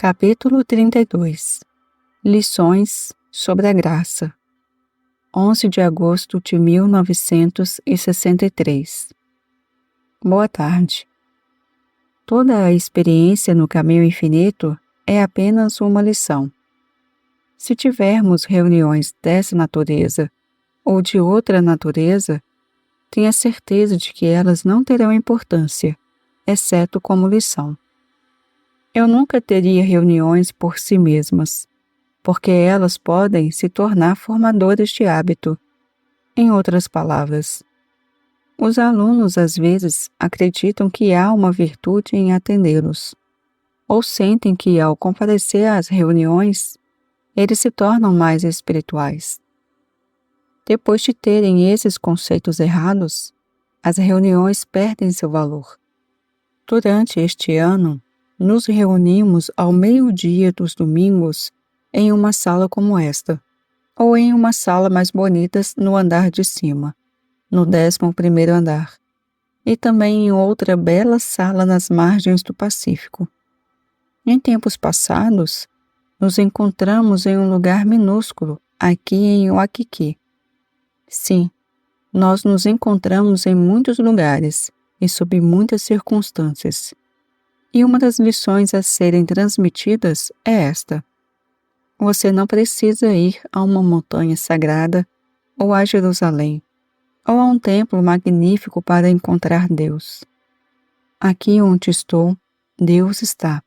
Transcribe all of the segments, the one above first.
Capítulo 32. Lições sobre a graça. 11 de agosto de 1963. Boa tarde. Toda a experiência no caminho infinito é apenas uma lição. Se tivermos reuniões dessa natureza ou de outra natureza, tenha certeza de que elas não terão importância, exceto como lição. Eu nunca teria reuniões por si mesmas, porque elas podem se tornar formadoras de hábito. Em outras palavras, os alunos às vezes acreditam que há uma virtude em atendê-los, ou sentem que ao comparecer às reuniões, eles se tornam mais espirituais. Depois de terem esses conceitos errados, as reuniões perdem seu valor. Durante este ano, nos reunimos ao meio-dia dos domingos em uma sala como esta, ou em uma sala mais bonita no andar de cima, no 11º andar, e também em outra bela sala nas margens do Pacífico. Em tempos passados, nos encontramos em um lugar minúsculo, aqui em Waikiki. Sim, nós nos encontramos em muitos lugares e sob muitas circunstâncias. E uma das lições a serem transmitidas é esta: você não precisa ir a uma montanha sagrada, ou a Jerusalém, ou a um templo magnífico para encontrar Deus. Aqui onde estou, Deus está.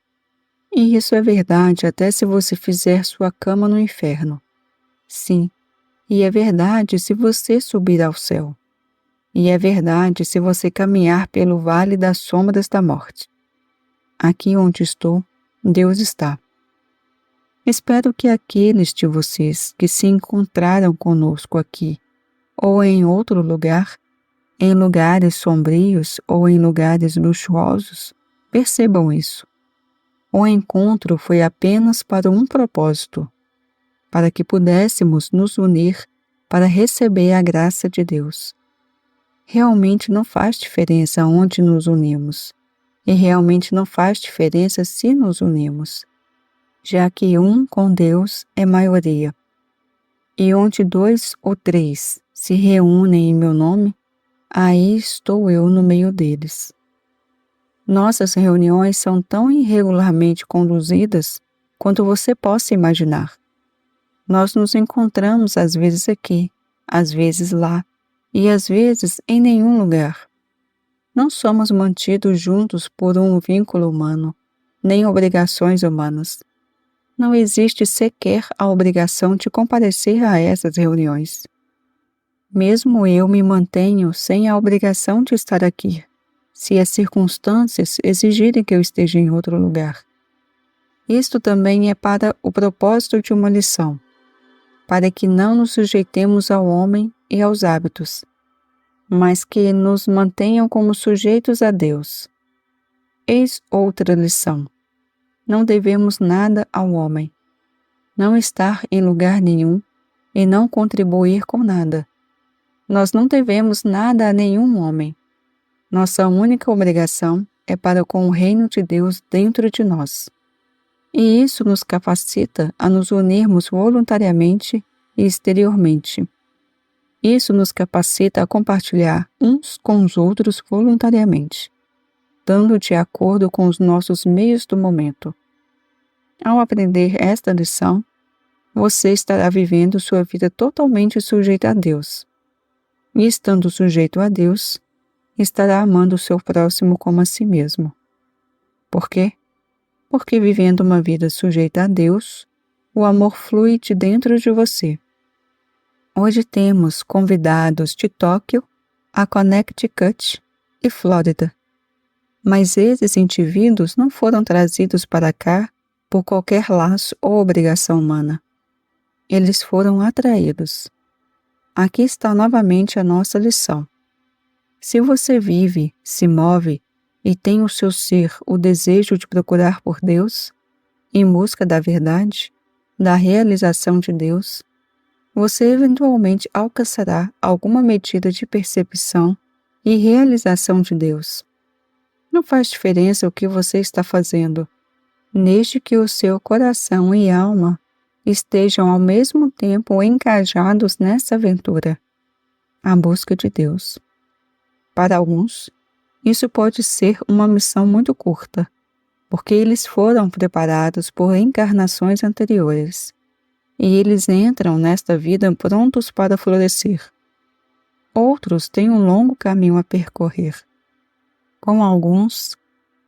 E isso é verdade até se você fizer sua cama no inferno. Sim, e é verdade se você subir ao céu. E é verdade se você caminhar pelo vale das sombras da morte. Aqui onde estou, Deus está. Espero que aqueles de vocês que se encontraram conosco aqui, ou em outro lugar, em lugares sombrios ou em lugares luxuosos, percebam isso. O encontro foi apenas para um propósito, para que pudéssemos nos unir para receber a graça de Deus. Realmente não faz diferença onde nos unimos. E realmente não faz diferença se nos unimos, já que um com Deus é maioria. E onde 2 ou 3 se reúnem em meu nome, aí estou eu no meio deles. Nossas reuniões são tão irregularmente conduzidas quanto você possa imaginar. Nós nos encontramos às vezes aqui, às vezes lá, e às vezes em nenhum lugar. Não somos mantidos juntos por um vínculo humano, nem obrigações humanas. Não existe sequer a obrigação de comparecer a essas reuniões. Mesmo eu me mantenho sem a obrigação de estar aqui, se as circunstâncias exigirem que eu esteja em outro lugar. Isto também é para o propósito de uma lição, para que não nos sujeitemos ao homem e aos hábitos, mas que nos mantenham como sujeitos a Deus. Eis outra lição. Não devemos nada ao homem. Não estar em lugar nenhum e não contribuir com nada. Nós não devemos nada a nenhum homem. Nossa única obrigação é para com o reino de Deus dentro de nós. E isso nos capacita a nos unirmos voluntariamente e exteriormente. Isso nos capacita a compartilhar uns com os outros voluntariamente, dando de acordo com os nossos meios do momento. Ao aprender esta lição, você estará vivendo sua vida totalmente sujeita a Deus. E estando sujeito a Deus, estará amando o seu próximo como a si mesmo. Por quê? Porque vivendo uma vida sujeita a Deus, o amor flui de dentro de você. Hoje temos convidados de Tóquio, a Connecticut e Flórida. Mas esses indivíduos não foram trazidos para cá por qualquer laço ou obrigação humana. Eles foram atraídos. Aqui está novamente a nossa lição. Se você vive, se move e tem o seu ser o desejo de procurar por Deus, em busca da verdade, da realização de Deus, você eventualmente alcançará alguma medida de percepção e realização de Deus. Não faz diferença o que você está fazendo. desde que o seu coração e alma estejam ao mesmo tempo engajados nessa aventura, a busca de Deus. Para alguns, isso pode ser uma missão muito curta, porque eles foram preparados por encarnações anteriores, e eles entram nesta vida prontos para florescer. Outros têm um longo caminho a percorrer. Com alguns,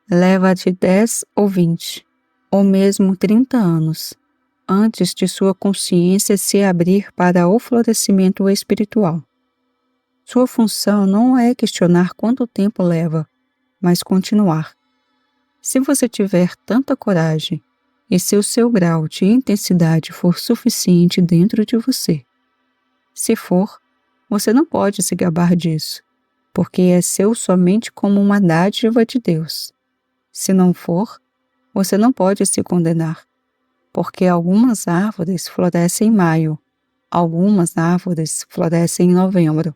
leva de 10 ou 20, ou mesmo 30 anos, antes de sua consciência se abrir para o florescimento espiritual. Sua função não é questionar quanto tempo leva, mas continuar. Se você tiver tanta coragem e se o seu grau de intensidade for suficiente dentro de você. Se for, você não pode se gabar disso, porque é seu somente como uma dádiva de Deus. Se não for, você não pode se condenar, porque algumas árvores florescem em maio, algumas árvores florescem em novembro.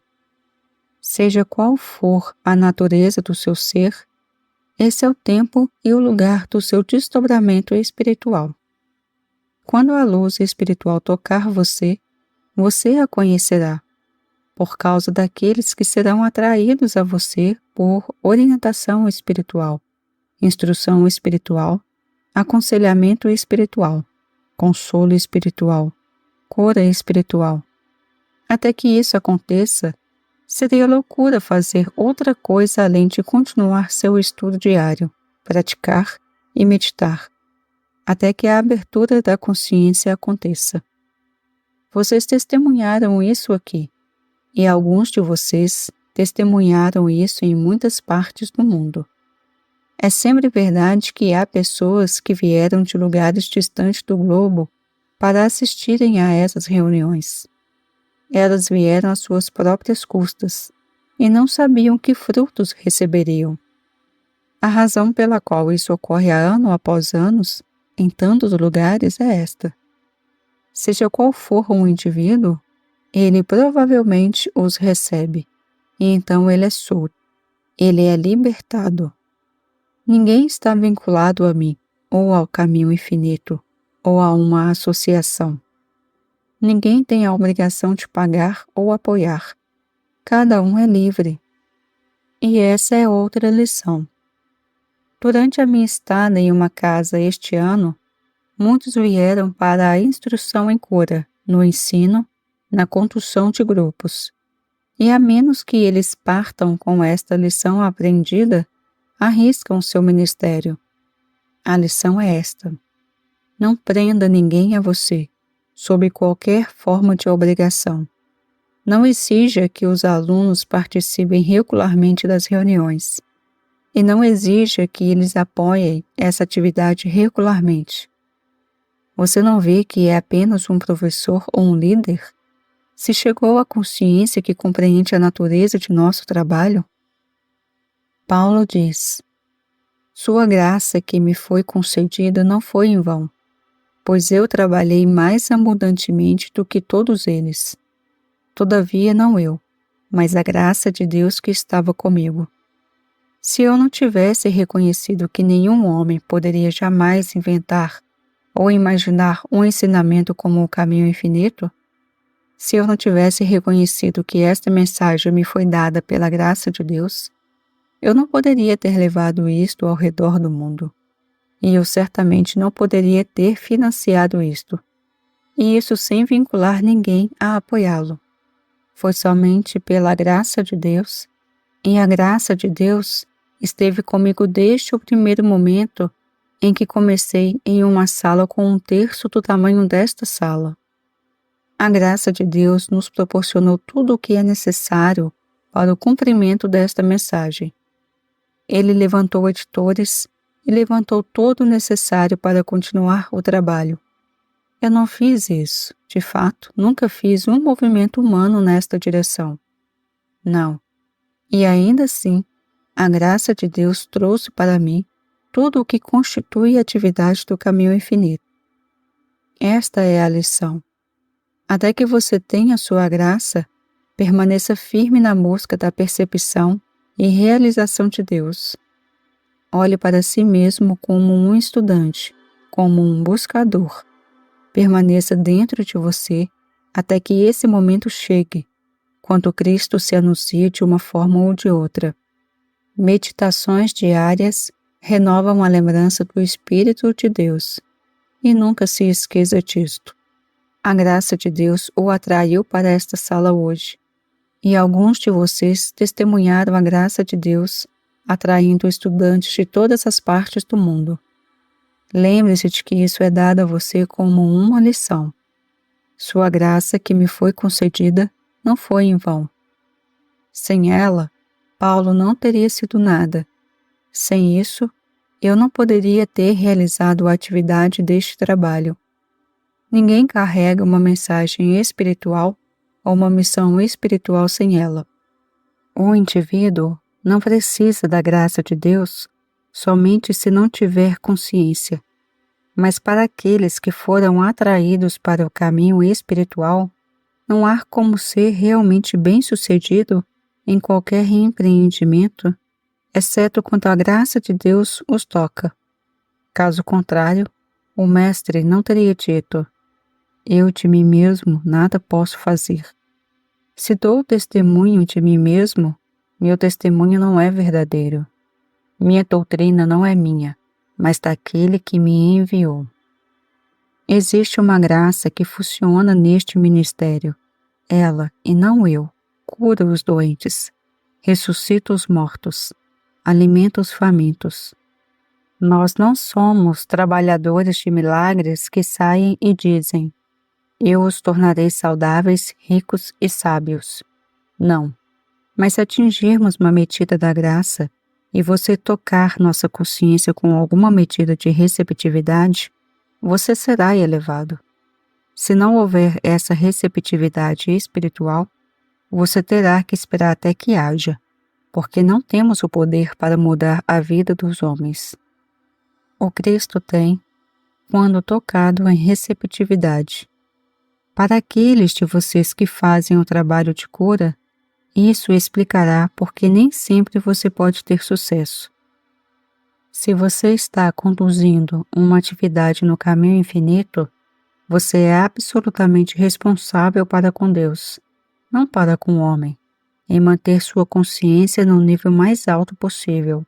Seja qual for a natureza do seu ser, esse é o tempo e o lugar do seu desdobramento espiritual. Quando a luz espiritual tocar você, você a conhecerá, por causa daqueles que serão atraídos a você por orientação espiritual, instrução espiritual, aconselhamento espiritual, consolo espiritual, cura espiritual. Até que isso aconteça, seria loucura fazer outra coisa além de continuar seu estudo diário, praticar e meditar, até que a abertura da consciência aconteça. Vocês testemunharam isso aqui, e alguns de vocês testemunharam isso em muitas partes do mundo. É sempre verdade que há pessoas que vieram de lugares distantes do globo para assistirem a essas reuniões. Elas vieram às suas próprias custas e não sabiam que frutos receberiam. A razão pela qual isso ocorre ano após ano, em tantos lugares, é esta. Seja qual for um indivíduo, ele provavelmente os recebe, e então ele é solto, ele é libertado. Ninguém está vinculado a mim, ou ao caminho infinito, ou a uma associação. Ninguém tem a obrigação de pagar ou apoiar. Cada um é livre. E essa é outra lição. Durante a minha estada em uma casa este ano, muitos vieram para a instrução em cura, no ensino, na condução de grupos. E a menos que eles partam com esta lição aprendida, arriscam seu ministério. A lição é esta. Não prenda ninguém a você, sob qualquer forma de obrigação. Não exija que os alunos participem regularmente das reuniões. E não exija que eles apoiem essa atividade regularmente. Você não vê que é apenas um professor ou um líder? Se chegou à consciência que compreende a natureza de nosso trabalho? Paulo diz: Sua graça que me foi concedida não foi em vão, pois eu trabalhei mais abundantemente do que todos eles. Todavia não eu, mas a graça de Deus que estava comigo. Se eu não tivesse reconhecido que nenhum homem poderia jamais inventar ou imaginar um ensinamento como o caminho infinito, se eu não tivesse reconhecido que esta mensagem me foi dada pela graça de Deus, eu não poderia ter levado isto ao redor do mundo. E eu certamente não poderia ter financiado isto. E isso sem vincular ninguém a apoiá-lo. Foi somente pela graça de Deus, e a graça de Deus esteve comigo desde o primeiro momento em que comecei em uma sala com 1/3 do tamanho desta sala. A graça de Deus nos proporcionou tudo o que é necessário para o cumprimento desta mensagem. Ele levantou editores e levantou todo o necessário para continuar o trabalho. Eu não fiz isso, de fato, nunca fiz um movimento humano nesta direção. Não. E ainda assim, a graça de Deus trouxe para mim tudo o que constitui a atividade do caminho infinito. Esta é a lição. Até que você tenha sua graça, permaneça firme na busca da percepção e realização de Deus. Olhe para si mesmo como um estudante, como um buscador, permaneça dentro de você até que esse momento chegue, quando Cristo se anuncia de uma forma ou de outra. Meditações diárias renovam a lembrança do Espírito de Deus. E nunca se esqueça disto. A graça de Deus o atraiu para esta sala hoje. E alguns de vocês testemunharam a graça de Deus, atraindo estudantes de todas as partes do mundo. Lembre-se de que isso é dado a você como uma lição. Sua graça que me foi concedida não foi em vão. Sem ela, Paulo não teria sido nada. Sem isso, eu não poderia ter realizado a atividade deste trabalho. Ninguém carrega uma mensagem espiritual ou uma missão espiritual sem ela. O indivíduo não precisa da graça de Deus somente se não tiver consciência. Mas para aqueles que foram atraídos para o caminho espiritual, não há como ser realmente bem-sucedido em qualquer empreendimento, exceto quando a graça de Deus os toca. Caso contrário, o Mestre não teria dito: eu de mim mesmo nada posso fazer. Se dou testemunho de mim mesmo, meu testemunho não é verdadeiro. Minha doutrina não é minha, mas daquele que me enviou. Existe uma graça que funciona neste ministério. Ela, e não eu, cura os doentes, ressuscita os mortos, alimenta os famintos. Nós não somos trabalhadores de milagres que saem e dizem: eu os tornarei saudáveis, ricos e sábios. Não. Mas se atingirmos uma medida da graça e você tocar nossa consciência com alguma medida de receptividade, você será elevado. Se não houver essa receptividade espiritual, você terá que esperar até que haja, porque não temos o poder para mudar a vida dos homens. O Cristo tem, quando tocado em receptividade. Para aqueles de vocês que fazem o trabalho de cura, isso explicará porque nem sempre você pode ter sucesso. Se você está conduzindo uma atividade no caminho infinito, você é absolutamente responsável para com Deus, não para com o homem, em manter sua consciência no nível mais alto possível.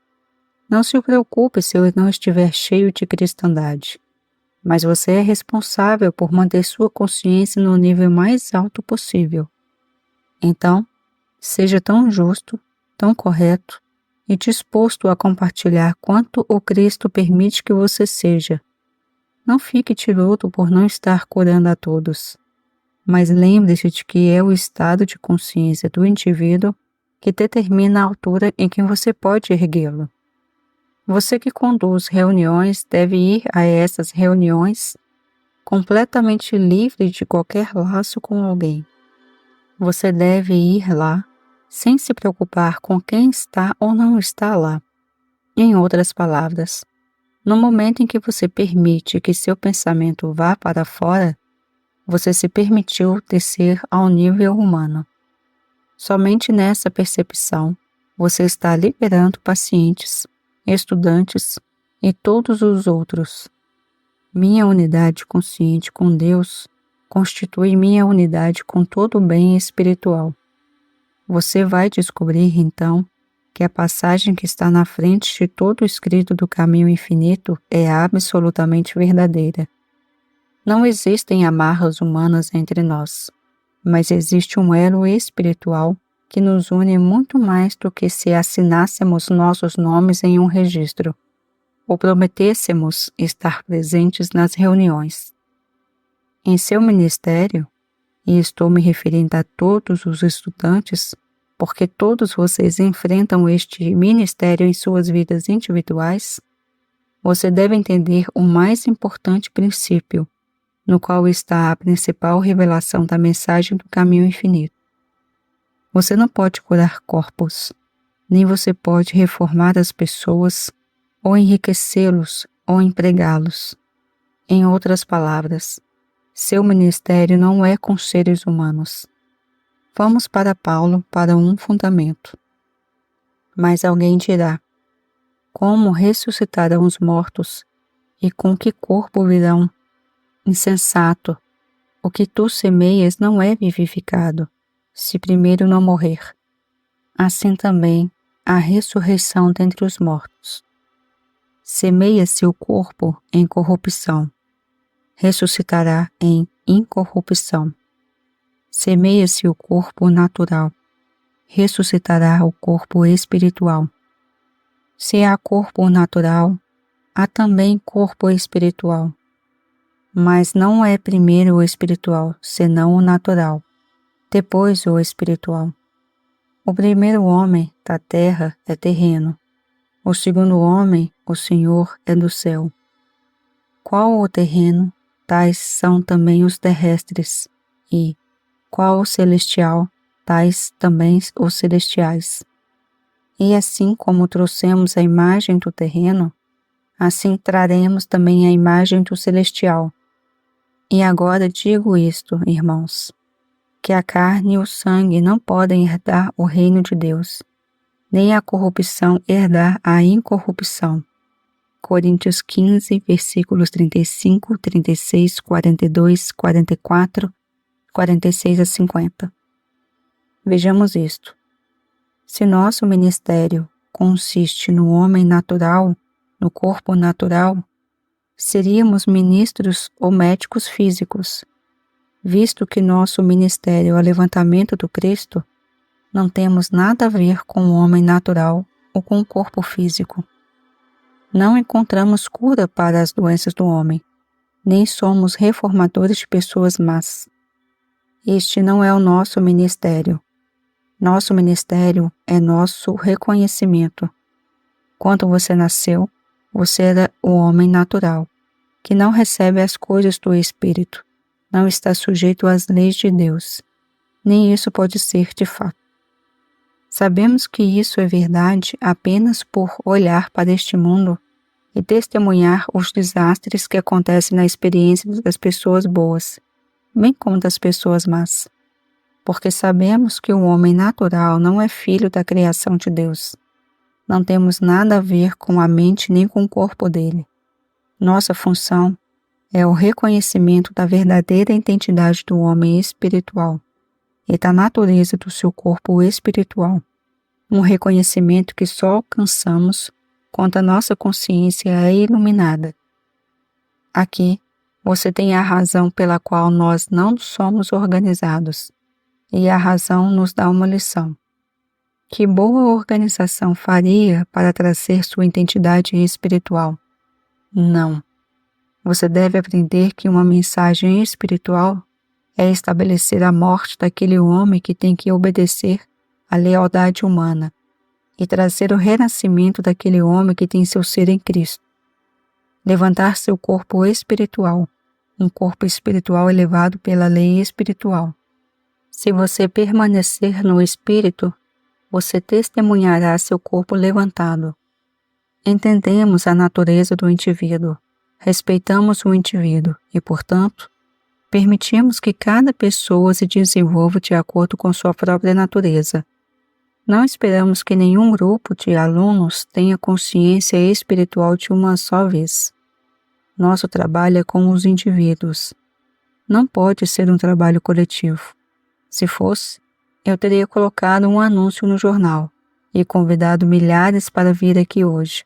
Não se preocupe se eu não estiver cheio de cristandade, mas você é responsável por manter sua consciência no nível mais alto possível. Então, seja tão justo, tão correto e disposto a compartilhar quanto o Cristo permite que você seja. Não fique de luto por não estar curando a todos, mas lembre-se de que é o estado de consciência do indivíduo que determina a altura em que você pode erguê-lo. Você que conduz reuniões deve ir a essas reuniões completamente livre de qualquer laço com alguém. Você deve ir lá sem se preocupar com quem está ou não está lá. Em outras palavras, no momento em que você permite que seu pensamento vá para fora, você se permitiu descer ao nível humano. Somente nessa percepção, você está liberando pacientes, estudantes e todos os outros. Minha unidade consciente com Deus constitui minha unidade com todo o bem espiritual. Você vai descobrir, então, que a passagem que está na frente de todo o escrito do caminho infinito é absolutamente verdadeira. Não existem amarras humanas entre nós, mas existe um elo espiritual que nos une muito mais do que se assinássemos nossos nomes em um registro, ou prometêssemos estar presentes nas reuniões. Em seu ministério, e estou me referindo a todos os estudantes, porque todos vocês enfrentam este ministério em suas vidas individuais, você deve entender o mais importante princípio, no qual está a principal revelação da mensagem do caminho infinito. Você não pode curar corpos, nem você pode reformar as pessoas, ou enriquecê-los, ou empregá-los. Em outras palavras, seu ministério não é com seres humanos. Vamos para Paulo para um fundamento. Mas alguém dirá: como ressuscitarão os mortos, E com que corpo virão? Insensato, o que tu semeias não é vivificado, se primeiro não morrer. Assim também a ressurreição dentre os mortos. Semeia-se o corpo em corrupção, ressuscitará em incorrupção. Semeia-se o corpo natural, ressuscitará o corpo espiritual. Se há corpo natural, há também corpo espiritual. Mas não é primeiro o espiritual, senão o natural, depois o espiritual. O primeiro homem da terra é terreno, o segundo homem, o Senhor, é do céu. Qual o terreno, tais são também os terrestres, e qual o celestial, tais também os celestiais. E assim como trouxemos a imagem do terreno, assim traremos também a imagem do celestial. E agora digo isto, irmãos, que a carne e o sangue não podem herdar o reino de Deus, nem a corrupção herdar a incorrupção. Coríntios 15, versículos 35, 36, 42, 44, 46 a 50. Vejamos isto. Se nosso ministério consiste no homem natural, no corpo natural, seríamos ministros ou médicos físicos, visto que nosso ministério é o levantamento do Cristo, não temos nada a ver com o homem natural ou com o corpo físico. Não encontramos cura para as doenças do homem, nem somos reformadores de pessoas más. Este não é o nosso ministério. Nosso ministério é nosso reconhecimento. Quando você nasceu, você era o homem natural, que não recebe as coisas do Espírito, não está sujeito às leis de Deus. Nem isso pode ser de fato. Sabemos que isso é verdade apenas por olhar para este mundo e testemunhar os desastres que acontecem na experiência das pessoas boas, bem como das pessoas más. Porque sabemos que o homem natural não é filho da criação de Deus. Não temos nada a ver com a mente nem com o corpo dele. Nossa função é o reconhecimento da verdadeira identidade do homem espiritual e da natureza do seu corpo espiritual. Um reconhecimento que só alcançamos quando a nossa consciência é iluminada. Aqui, você tem a razão pela qual nós não somos organizados, e a razão nos dá uma lição. Que boa organização faria para trazer sua identidade espiritual? Não. Você deve aprender que uma mensagem espiritual é estabelecer a morte daquele homem que tem que obedecer à lealdade humana e trazer o renascimento daquele homem que tem seu ser em Cristo. Levantar seu corpo espiritual, um corpo espiritual elevado pela lei espiritual. Se você permanecer no Espírito, você testemunhará seu corpo levantado. Entendemos a natureza do indivíduo, respeitamos o indivíduo e, portanto, permitimos que cada pessoa se desenvolva de acordo com sua própria natureza. Não esperamos que nenhum grupo de alunos tenha consciência espiritual de uma só vez. Nosso trabalho é com os indivíduos. Não pode ser um trabalho coletivo. Se fosse, eu teria colocado um anúncio no jornal e convidado milhares para vir aqui hoje.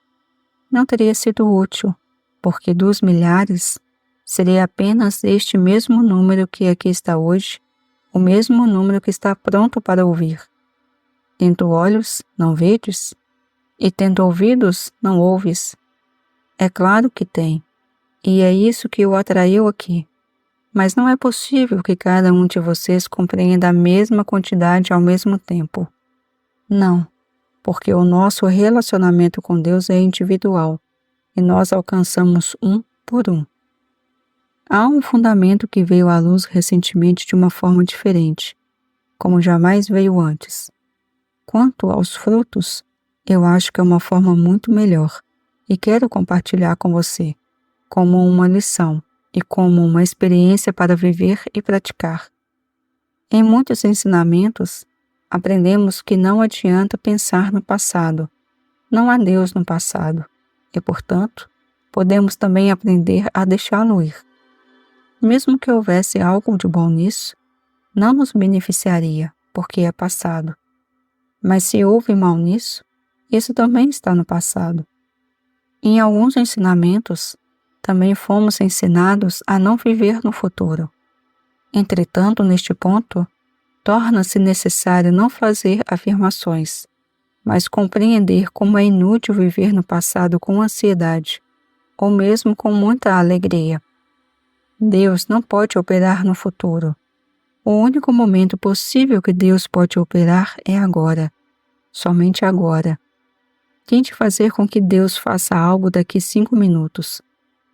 Não teria sido útil, porque dos milhares, seria apenas este mesmo número que aqui está hoje, o mesmo número que está pronto para ouvir. Tendo olhos, não vedes? E tendo ouvidos, não ouves? É claro que tem, e é isso que o atraiu aqui. Mas não é possível que cada um de vocês compreenda a mesma quantidade ao mesmo tempo. Não, porque o nosso relacionamento com Deus é individual, e nós alcançamos um por um. Há um fundamento que veio à luz recentemente de uma forma diferente, como jamais veio antes. Quanto aos frutos, eu acho que é uma forma muito melhor, e quero compartilhar com você, como uma lição e como uma experiência para viver e praticar. Em muitos ensinamentos, aprendemos que não adianta pensar no passado. Não há Deus no passado, e, portanto, podemos também aprender a deixá-lo ir. Mesmo que houvesse algo de bom nisso, não nos beneficiaria, porque é passado. Mas se houve mal nisso, isso também está no passado. Em alguns ensinamentos, também fomos ensinados a não viver no futuro. Entretanto, neste ponto, torna-se necessário não fazer afirmações, mas compreender como é inútil viver no passado com ansiedade, ou mesmo com muita alegria. Deus não pode operar no futuro. O único momento possível que Deus pode operar é agora, somente agora. Tente fazer com que Deus faça algo daqui 5 minutos,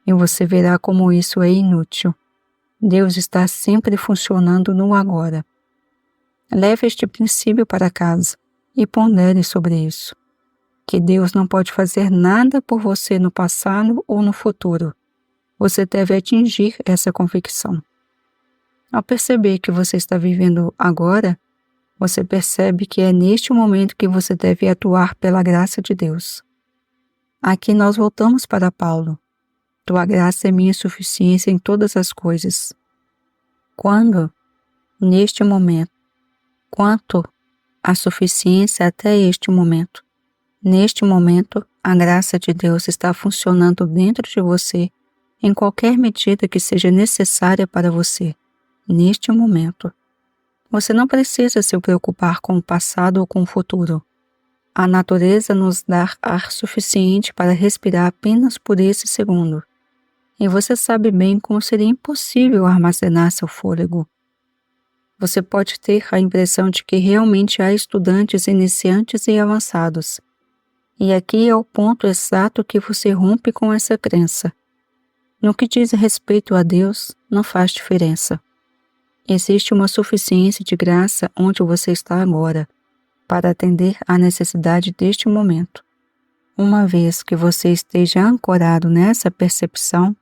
e você verá como isso é inútil. Deus está sempre funcionando no agora. Leve este princípio para casa e pondere sobre isso. Que Deus não pode fazer nada por você no passado ou no futuro. Você deve atingir essa convicção. Ao perceber que você está vivendo agora, você percebe que é neste momento que você deve atuar pela graça de Deus. Aqui nós voltamos para Paulo. Tua graça é minha suficiência em todas as coisas. Quando, neste momento, quanto à suficiência até este momento. Neste momento, a graça de Deus está funcionando dentro de você em qualquer medida que seja necessária para você. Neste momento. Você não precisa se preocupar com o passado ou com o futuro. A natureza nos dá ar suficiente para respirar apenas por esse segundo. E você sabe bem como seria impossível armazenar seu fôlego. Você pode ter a impressão de que realmente há estudantes iniciantes e avançados. E aqui é o ponto exato que você rompe com essa crença. No que diz respeito a Deus, não faz diferença. Existe uma suficiência de graça onde você está agora, para atender à necessidade deste momento. Uma vez que você esteja ancorado nessa percepção,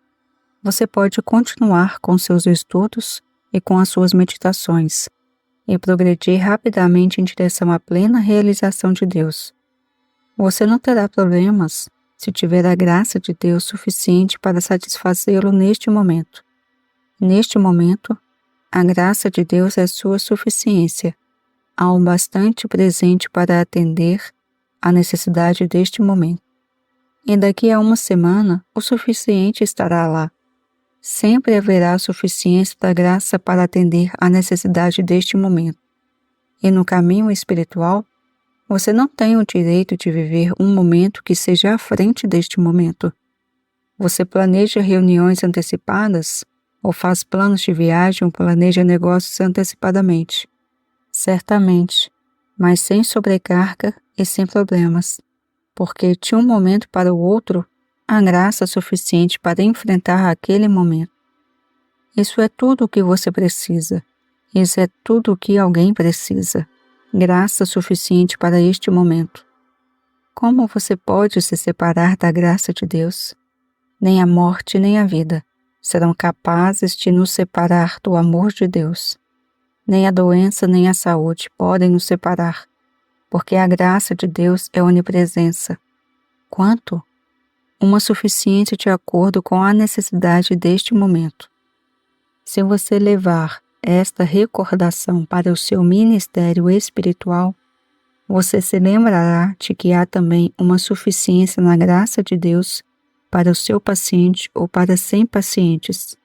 você pode continuar com seus estudos e com as suas meditações, e progredir rapidamente em direção à plena realização de Deus. Você não terá problemas se tiver a graça de Deus suficiente para satisfazê-lo neste momento. Neste momento, a graça de Deus é sua suficiência, há o bastante presente para atender à necessidade deste momento. E daqui a uma semana, o suficiente estará lá. Sempre haverá suficiência da graça para atender à necessidade deste momento. E no caminho espiritual, você não tem o direito de viver um momento que seja à frente deste momento. Você planeja reuniões antecipadas, ou faz planos de viagem ou planeja negócios antecipadamente. Certamente, mas sem sobrecarga e sem problemas, porque de um momento para o outro, há graça suficiente para enfrentar aquele momento. Isso é tudo o que você precisa. Isso é tudo o que alguém precisa. Graça suficiente para este momento. Como você pode se separar da graça de Deus? Nem a morte nem a vida serão capazes de nos separar do amor de Deus. Nem a doença nem a saúde podem nos separar, porque a graça de Deus é onipresença. Quanto? Uma suficiência de acordo com a necessidade deste momento. Se você levar esta recordação para o seu ministério espiritual, você se lembrará de que há também uma suficiência na graça de Deus para o seu paciente ou para 100 pacientes.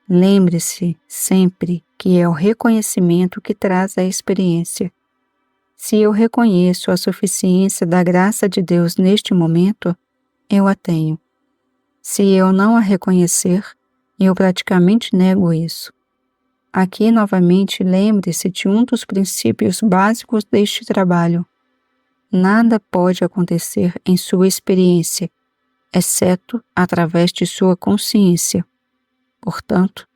Lembre-se sempre que é o reconhecimento que traz a experiência. Se eu reconheço a suficiência da graça de Deus neste momento, eu a tenho. Se eu não a reconhecer, eu praticamente nego isso. Aqui, novamente, lembre-se de um dos princípios básicos deste trabalho. Nada pode acontecer em sua experiência, exceto através de sua consciência. Portanto,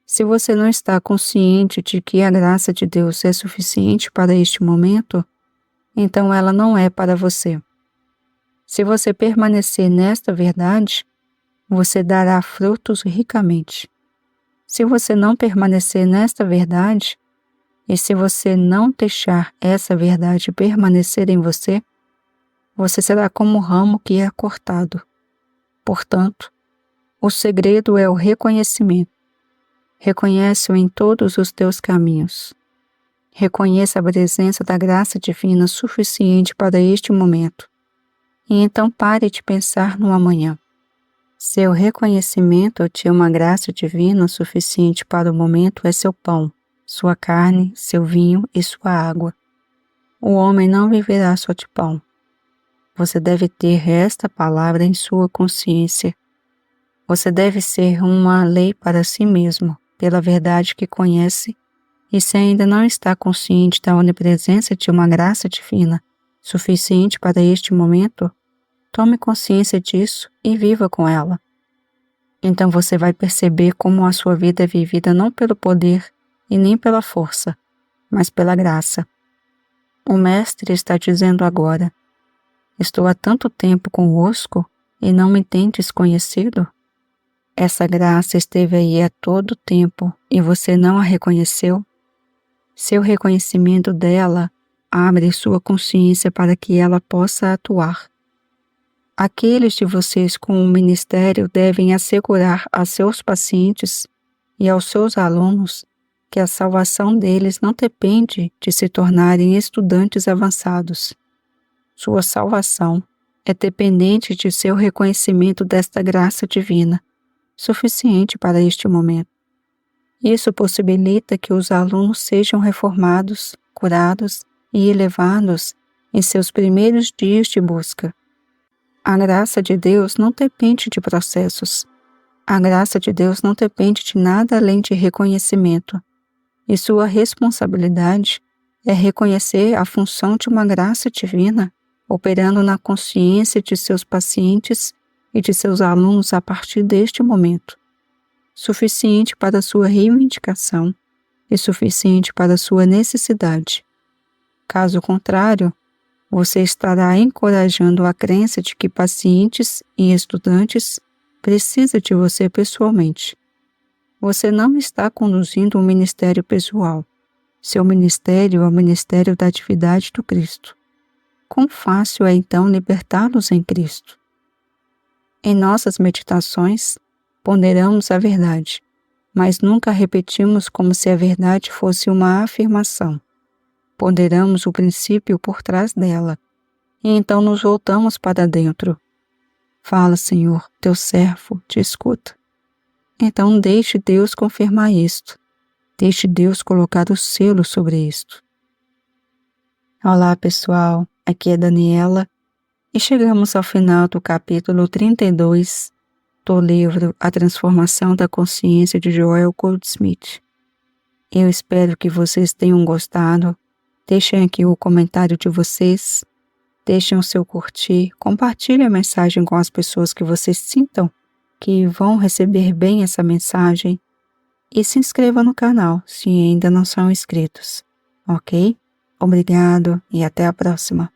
se você não está consciente de que a graça de Deus é suficiente para este momento, então ela não é para você. Se você permanecer nesta verdade, você dará frutos ricamente. Se você não permanecer nesta verdade, e se você não deixar essa verdade permanecer em você, você será como um ramo que é cortado. Portanto, o segredo é o reconhecimento. Reconhece-o em todos os teus caminhos. Reconheça a presença da graça divina suficiente para este momento. E então pare de pensar no amanhã. Seu reconhecimento de uma graça divina suficiente para o momento é seu pão, sua carne, seu vinho e sua água. O homem não viverá só de pão. Você deve ter esta palavra em sua consciência. Você deve ser uma lei para si mesmo, pela verdade que conhece, e se ainda não está consciente da onipresença de uma graça divina suficiente para este momento, tome consciência disso e viva com ela. Então você vai perceber como a sua vida é vivida não pelo poder e nem pela força, mas pela graça. O Mestre está dizendo agora: estou há tanto tempo convosco e não me tendes conhecido? Essa graça esteve aí a todo tempo e você não a reconheceu? Seu reconhecimento dela abre sua consciência para que ela possa atuar. Aqueles de vocês com o ministério devem assegurar a seus pacientes e aos seus alunos que a salvação deles não depende de se tornarem estudantes avançados. Sua salvação é dependente de seu reconhecimento desta graça divina, suficiente para este momento. Isso possibilita que os alunos sejam reformados, curados e elevados em seus primeiros dias de busca. A graça de Deus não depende de processos. A graça de Deus não depende de nada além de reconhecimento. E sua responsabilidade é reconhecer a função de uma graça divina operando na consciência de seus pacientes e de seus alunos a partir deste momento, suficiente para sua reivindicação e suficiente para sua necessidade. Caso contrário, você estará encorajando a crença de que pacientes e estudantes precisam de você pessoalmente. Você não está conduzindo um ministério pessoal. Seu ministério é o ministério da atividade do Cristo. Quão fácil é então libertá-los em Cristo? Em nossas meditações, ponderamos a verdade, mas nunca a repetimos como se a verdade fosse uma afirmação. Ponderamos o princípio por trás dela, e então nos voltamos para dentro. Fala, Senhor, teu servo te escuta. Então deixe Deus confirmar isto. Deixe Deus colocar o selo sobre isto. Olá, pessoal. Aqui é Daniela e chegamos ao final do capítulo 32 do livro A Transformação da Consciência de Joel Goldsmith. Eu espero que vocês tenham gostado. Deixem aqui o comentário de vocês, deixem o seu curtir, compartilhem a mensagem com as pessoas que vocês sintam que vão receber bem essa mensagem e se inscrevam no canal se ainda não são inscritos, ok? Obrigado e até a próxima.